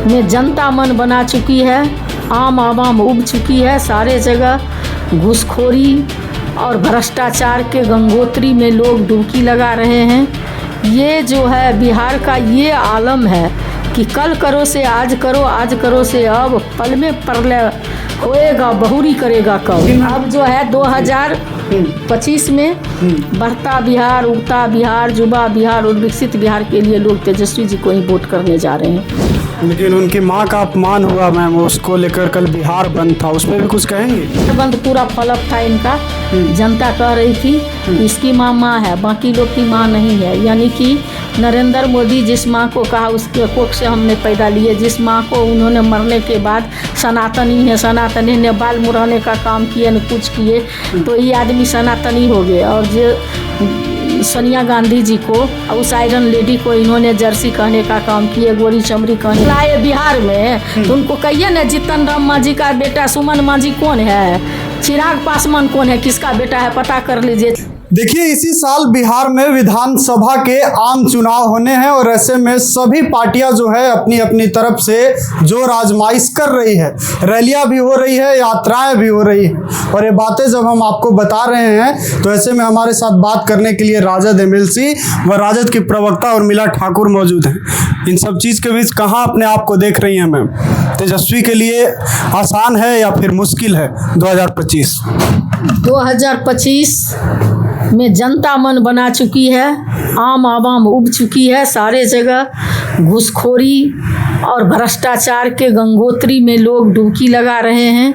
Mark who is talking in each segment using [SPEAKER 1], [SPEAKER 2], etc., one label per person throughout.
[SPEAKER 1] में जनता मन बना चुकी है, आम आवाम उब चुकी है। सारे जगह घूसखोरी और भ्रष्टाचार के गंगोत्री में लोग डुबकी लगा रहे हैं। ये जो है बिहार का ये आलम है कि कल करो से आज करो, आज करो से अब, पल में प्रलय होएगा, बहुरी करेगा कब। अब जो है 2025 में बढ़ता बिहार, उगता बिहार, जुबा बिहार और विकसित बिहार के लिए लोग तेजस्वी जी को ही वोट करने जा रहे हैं।
[SPEAKER 2] लेकिन उनकी मां का अपमान हुआ मैम, उसको लेकर कल बिहार बंद था, उसमें भी कुछ कहेंगे?
[SPEAKER 1] बंद पूरा फलप था इनका। जनता कह रही थी कि इसकी माँ है, बाकी लोग की माँ नहीं है। यानी कि नरेंद्र मोदी जिस माँ को कहा उसके कोख से हमने पैदा लिए, जिस माँ को उन्होंने मरने के बाद सनातनी है, सनातनी ने बाल मुड़ाने का काम किए न कुछ किए, तो ये आदमी सनातनी हो गए। और जो सोनिया गांधी जी को, उस आयरन लेडी को इन्होंने जर्सी कहने का काम किए, गोरी चमड़ी कहने लाए बिहार में। तो उनको कहिए ना, जीतन राम मांझी का बेटा सुमन मांझी कौन है, चिराग पासवान कौन है, किसका बेटा है, पता कर लीजिए।
[SPEAKER 2] देखिए, इसी साल बिहार में विधानसभा के आम चुनाव होने हैं और ऐसे में सभी पार्टियां जो है अपनी अपनी तरफ से जोर आजमाइश कर रही है। रैलियां भी हो रही है, यात्राएं भी हो रही हैं। और ये बातें जब हम आपको बता रहे हैं तो ऐसे में हमारे साथ बात करने के लिए राजद एमएलसी व राजद की प्रवक्ता उर्मिला ठाकुर मौजूद हैं। इन सब चीज़ के बीच कहाँ अपने आप को देख रही हैं मैम? तेजस्वी के लिए आसान है या फिर मुश्किल है 2025?
[SPEAKER 1] 2025 में जनता मन बना चुकी है, आम आवाम उब चुकी है। सारे जगह घूसखोरी और भ्रष्टाचार के गंगोत्री में लोग डुबकी लगा रहे हैं।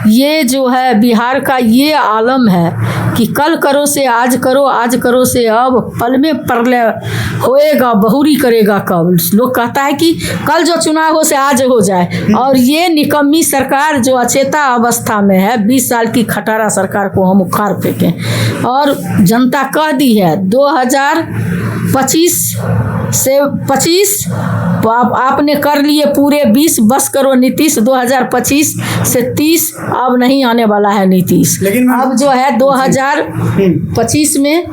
[SPEAKER 1] ये जो है बिहार का ये आलम है कि कल करो से आज करो, आज करो से अब, पल में प्रलय होएगा, बहुरी करेगा कब। लोग कहता है कि कल जो चुनाव हो से आज हो जाए। और ये निकम्मी सरकार जो अचेता अवस्था में है, 20 साल की खटारा सरकार को हम उखाड़ फेंकें। और जनता कह दी है 2025 से 25 तो आपने कर लिए पूरे 20, बस करो नीतीश। 2025 से 30 अब नहीं आने वाला है नीतीश।
[SPEAKER 2] लेकिन
[SPEAKER 1] अब जो है 2025 में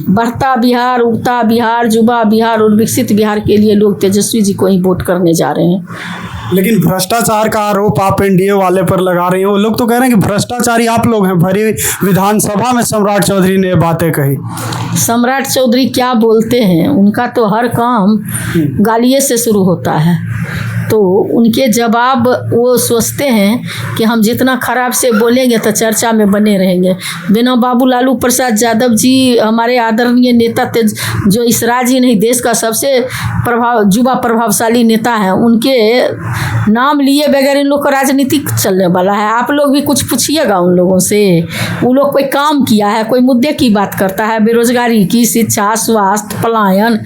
[SPEAKER 1] बढ़ता बिहार, उगता बिहार, जुबा बिहार और विकसित बिहार के लिए लोग तेजस्वी जी को ही वोट करने जा रहे हैं।
[SPEAKER 2] लेकिन भ्रष्टाचार का आरोप आप एनडीए वाले पर लगा रही हैं। वो लोग तो कह रहे हैं कि भ्रष्टाचारी आप लोग हैं। भरी विधानसभा में सम्राट चौधरी ने बातें कही।
[SPEAKER 1] सम्राट चौधरी क्या बोलते हैं, उनका तो हर काम गालिए से शुरू होता है। तो उनके जवाब वो सोचते हैं कि हम जितना खराब से बोलेंगे तो चर्चा में बने रहेंगे। बिना बाबू लालू प्रसाद यादव जी हमारे आदरणीय नेता थे, जो इस राज्य ही नहीं देश का सबसे युवा प्रभावशाली नेता है, उनके नाम लिए बगैर इन लोग का राजनीति चलने वाला है। आप लोग भी कुछ पूछिएगा उन लोगों से। वो लोग कोई काम किया है, कोई मुद्दे की बात करता है, बेरोजगारी की, शिक्षा, स्वास्थ्य, पलायन,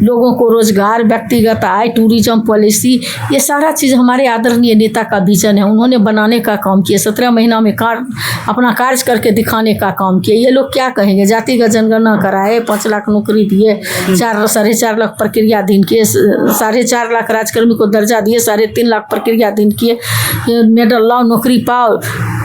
[SPEAKER 1] लोगों को रोजगार, व्यक्तिगत आय, टूरिज्म पॉलिसी, ये सारा चीज़ हमारे आदरणीय नेता का विजन है। उन्होंने बनाने का काम किया, 17 महीना में अपना कार्य करके दिखाने का काम किया। ये लोग क्या कहेंगे, जातिगत जनगणना कराए, 5 लाख नौकरी दिए, 4.5 लाख प्रक्रियाधीन किए, 4.5 लाख राजकर्मी को दर्जा दिए, 3.5 लाख प्रक्रियाधीन किए, मेडल लाओ, नौकरी पाओ,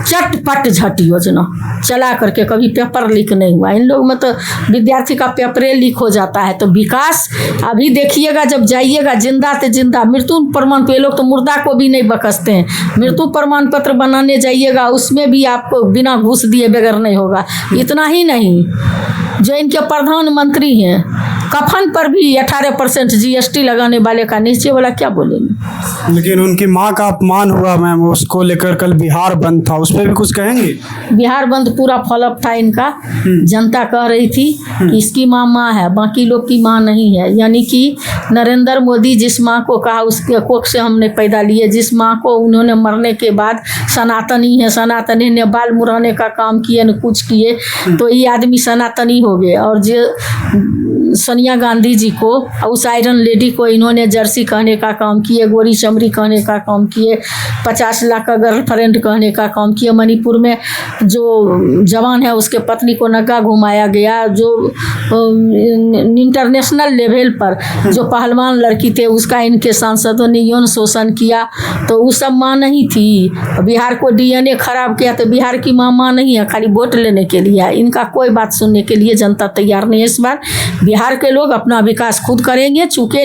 [SPEAKER 1] चटपट झट योजना चला करके कभी पेपर लीक नहीं हुआ। इन लोग में तो विद्यार्थी का पेपरे लीक हो जाता है। तो विकास अभी देखिएगा, जब जाइएगा जिंदा ते जिंदा, मृत्यु प्रमाण, ये लोग तो मुर्दा को भी नहीं बकसते हैं। मृत्यु प्रमाण पत्र बनाने जाइएगा, उसमें भी आपको बिना घूस दिए बगैर नहीं होगा। इतना ही नहीं, जो इनके प्रधानमंत्री हैं, कफन पर भी 18% जीएसटी लगाने वाले का नीचे वाला क्या बोलेंगे?
[SPEAKER 2] लेकिन उनकी मां का अपमान हुआ मैम, उसको लेकर कल बिहार बंद था, उसमें भी कुछ कहेंगे?
[SPEAKER 1] बिहार बंद पूरा फलप था इनका। जनता कह रही थी कि इसकी माँ है, बाकी लोग की माँ नहीं है। यानी कि नरेंद्र मोदी जिस माँ को कहा उसके कोख से हमने पैदा लिए, जिस माँ को उन्होंने मरने के बाद सनातनी है, सनातनी ने बाल मुड़ाने का काम किए न कुछ किए, तो ये आदमी सनातनी हो गए। और जो सोनिया गांधी जी को, उस आयरन लेडी को इन्होंने जर्सी कहने का काम किए, गोरी चमड़ी कहने का काम किए, 50 लाख का गर्लफ्रेंड कहने का काम किया। मणिपुर में जो जवान है उसके पत्नी को नग्गा घुमाया गया। जो इंटरनेशनल लेवल पर जो पहलवान लड़की थे उसका इनके सांसदों ने यौन शोषण किया, तो वो सब माँ नहीं थी। बिहार को डीएनए खराब किया, तो बिहार की माँ नहीं है, खाली वोट लेने के लिए। इनका कोई बात सुनने के लिए जनता तैयार नहीं है। इस बार बिहार बिहार के लोग अपना विकास खुद करेंगे, चूँकि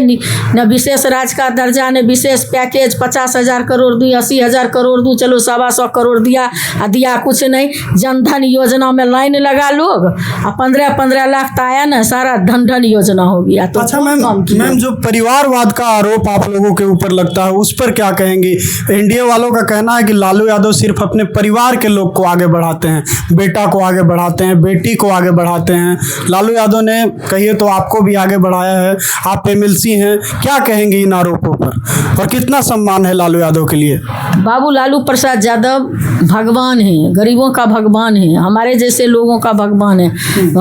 [SPEAKER 1] न विशेष राज्य का दर्जा न विशेष पैकेज 50,000 करोड़ दूँ 80,000 करोड़ दूँ, चलो 125 करोड़ दिया कुछ नहीं। जनधन योजना में लाइन लगा लोग, और 15 लाख तो आया ना, सारा धन योजना हो गया। तो
[SPEAKER 2] अच्छा मैम जो परिवारवाद का आरोप आप लोगों के ऊपर लगता है उस पर क्या कहेंगी? एनडीए वालों का कहना है कि लालू यादव सिर्फ अपने परिवार के लोग को आगे बढ़ाते हैं, बेटा को आगे बढ़ाते हैं, बेटी को आगे बढ़ाते हैं। लालू यादव ने कहिए तो आपको भी आगे बढ़ाया है, आप एमएलसी हैं, क्या कहेंगे इन आरोपों पर और कितना सम्मान है लालू यादव के लिए?
[SPEAKER 1] बाबू लालू प्रसाद यादव भगवान है, गरीबों का भगवान है, हमारे जैसे लोगों का भगवान है।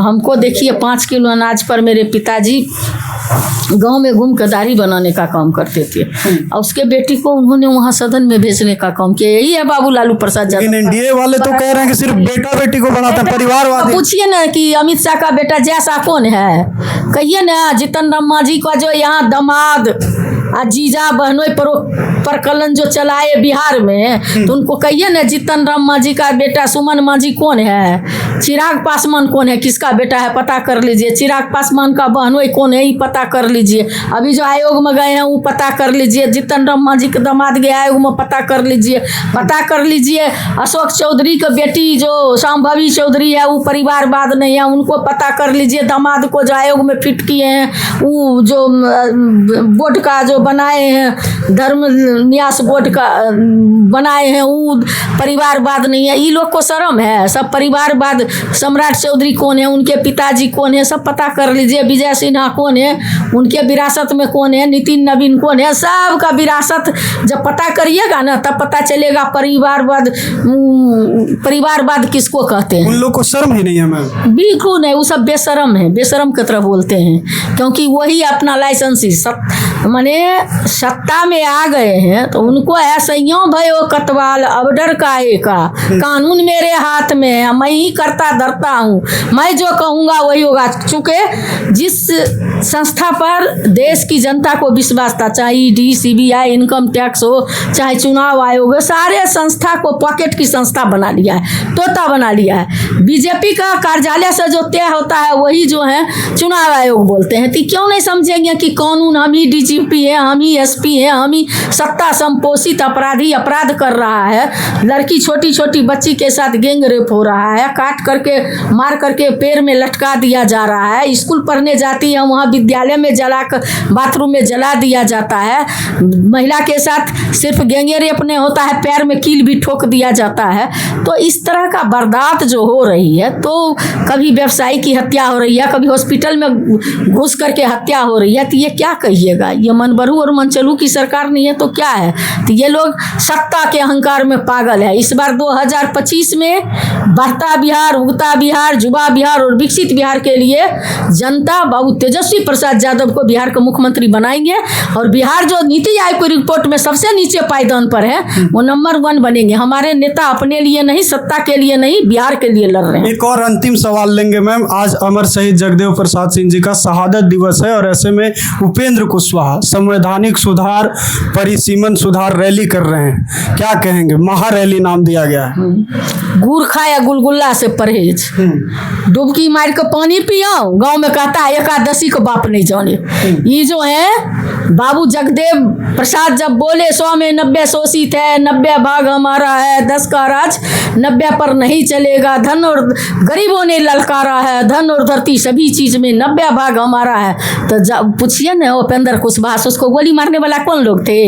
[SPEAKER 1] हमको देखिए 5 किलो अनाज पर मेरे पिताजी गांव में घूम कर दाढ़ी बनाने का काम करते थे, और उसके बेटी को उन्होंने वहां सदन में भेजने का काम किया। यही है बाबू लालू प्रसाद यादव।
[SPEAKER 2] एनडीए वाले तो कह रहे हैं कि सिर्फ बेटा बेटी को बढ़ाते हैं, परिवारवादी।
[SPEAKER 1] पूछिए ना कि अमित शाह का बेटा जैसा कौन है, कहिए ना जीतन राम मांझी का जो यहाँ दामाद जीजा बहनोई प्रकलन जो चलाए बिहार में, तो उनको कहिए ना जीतन राम मांझी का बेटा सुमन मांझी कौन है, चिराग पासवान कौन है, किसका बेटा है पता कर लीजिए, चिराग पासवान का बहनोई कौन है ये पता कर लीजिए, अभी जो आयोग में गए हैं वो पता कर लीजिए, जीतन राम मांझी के दामाद गए आयोग में पता कर लीजिए, अशोक चौधरी की बेटी जो शांभवी चौधरी है वो परिवारवाद नहीं है, उनको पता कर लीजिए, दामाद को जो आयोग में फिट किए हैं वो जो बोर्ड का जो बनाए हैं, धर्म न्यास बोर्ड का बनाए हैं, वो परिवारवाद नहीं है। ये लोग को शर्म है, सब परिवारवाद। सम्राट चौधरी कौन है, उनके पिताजी कौन है, सब पता कर लीजिए, विजय सिन्हा कौन है, उनके विरासत में कौन है, नितिन नवीन कौन है, सबका विरासत जब पता करिएगा ना तब पता चलेगा परिवारवाद किसको कहते हैं।
[SPEAKER 2] उन लोग को शर्म ही नहीं है मैम?
[SPEAKER 1] बिल्कुल नहीं, वो सब बेशरम है, बेशरम की तरह बोलते हैं, क्योंकि वही अपना लाइसेंसी माने सत्ता में आ गए हैं तो उनको ऐसा यूँ भयो कतवाल अब डर काहे का, कानून मेरे हाथ में है, मैं ही करता धरता हूँ, मैं जो कहूँगा वही होगा। चूँकि जिस संस्था पर देश की जनता को विश्वास था, चाहे ईडी सीबीआई इनकम टैक्स हो चाहे चुनाव आयोग हो, सारे संस्था को पॉकेट की संस्था बना लिया है, तोता बना लिया है। बीजेपी का कार्यालय से जो तय होता है वही जो है चुनाव आयोग बोलते हैं। तो क्यों नहीं समझेंगे कि कानून हम ही डीजीपी है, हम ही एसपी है, हम ही सत्ता संपोषित अपराधी अपराध कर रहा है, लड़की छोटी छोटी बच्ची के साथ गैंग रेप हो रहा है, काट करके मार करके पैर में लटका दिया जा रहा है, स्कूल पढ़ने जाती है वहाँ विद्यालय में जला कर बाथरूम में जला दिया जाता है, महिला के साथ सिर्फ गैंग रेप नहीं होता है, पैर में कील भी ठोक दिया जाता है। तो इस तरह का वारदात जो हो रही है, तो कभी व्यवसायी की हत्या हो रही है, कभी हॉस्पिटल में घुस करके हत्या हो रही है, तो ये क्या कहिएगा, ये मनबरू और मनचलू की सरकार नहीं है तो क्या है। तो ये लोग सत्ता के अहंकार में पागल है। इस बार 2025 में बढ़ता बिहार, उगता बिहार, युवा बिहार और विकसित बिहार के लिए जनता बाबू तेजस्वी प्रसाद यादव को बिहार का मुख्यमंत्री बनाएंगे, और बिहार जो नीति आयोग की रिपोर्ट में सबसे नीचे पायदान पर है वो नंबर 1 बनेंगे। हमारे नेता अपने लिए नहीं, सत्ता के लिए नहीं, बिहार के लिए लड़ रहे हैं।
[SPEAKER 2] एक और अंतिम सवाल लेंगे मैम। आज अमर शहीद जगदेव प्रसाद सिंह जी का शहादत दिवस है और ऐसे में उपेंद्र कुशवाहा संवैधानिक सुधार परिसीमन सुधार रैली कर रहे हैं, क्या कहेंगे? महारैली नाम दिया गया है।
[SPEAKER 1] गुड़ खाया गुलगुल्ला से परहेज, डुबकी मार के पानी पियो, गांव में कहता है एकादशी को बाप नहीं जाने। ये जो है बाबू जगदेव प्रसाद जब बोले 100 में 90 शोषित है, 90 भाग हमारा है, 10 का राज 90 पर नहीं चलेगा, धन और गरीबों ने ललकारा है, धन और धरती सभी चीज में 90 भाग हमारा है। तो पूछिए ना उपेंद्र कुशवाहा, उसको गोली मारने वाला कौन लोग थे?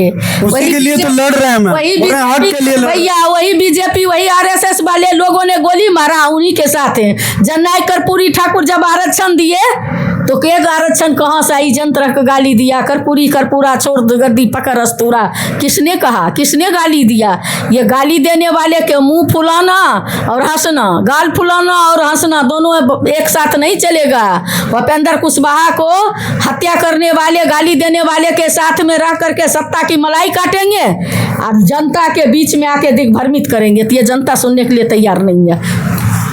[SPEAKER 2] उसी के लिए तो लड़ रहे हैं,
[SPEAKER 1] वही बीजेपी वही आरएसएस वाले लोगों ने गोली मारा, उन्हीं के साथ है। जननायक कर्पूरी ठाकुर जब आरक्षण दिए तो के आरक्षण कहाँ से आई, जंत्र का गाली दिया, कर्पूरी कर्पूरा छोड़ गद्दी पकड़ अस्तूरा, किसने कहा, किसने गाली दिया? ये गाली देने वाले के मुंह फुलाना और हंसना, गाल फुलाना और हंसना दोनों एक साथ नहीं चलेगा। उपेंद्र कुशवाहा को हत्या करने वाले, गाली देने वाले के साथ में रह करके सत्ता की मलाई काटेंगे और जनता के बीच में आके दिग्भ्रमित करेंगे, तो ये जनता सुनने के लिए तैयार नहीं है।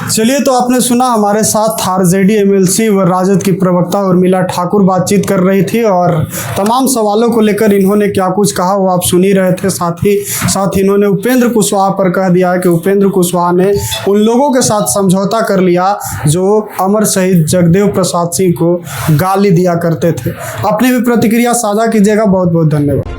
[SPEAKER 2] चलिए, तो आपने सुना हमारे साथ आरजेडी एमएलसी व राजद की प्रवक्ता उर्मिला ठाकुर बातचीत कर रही थी और तमाम सवालों को लेकर इन्होंने क्या कुछ कहा वो आप सुन ही रहे थे। साथ ही इन्होंने उपेंद्र कुशवाहा पर कह दिया है कि उपेंद्र कुशवाहा ने उन लोगों के साथ समझौता कर लिया जो अमर शहीद जगदेव प्रसाद सिंह को गाली दिया करते थे। अपनी भी प्रतिक्रिया साझा कीजिएगा। बहुत बहुत धन्यवाद।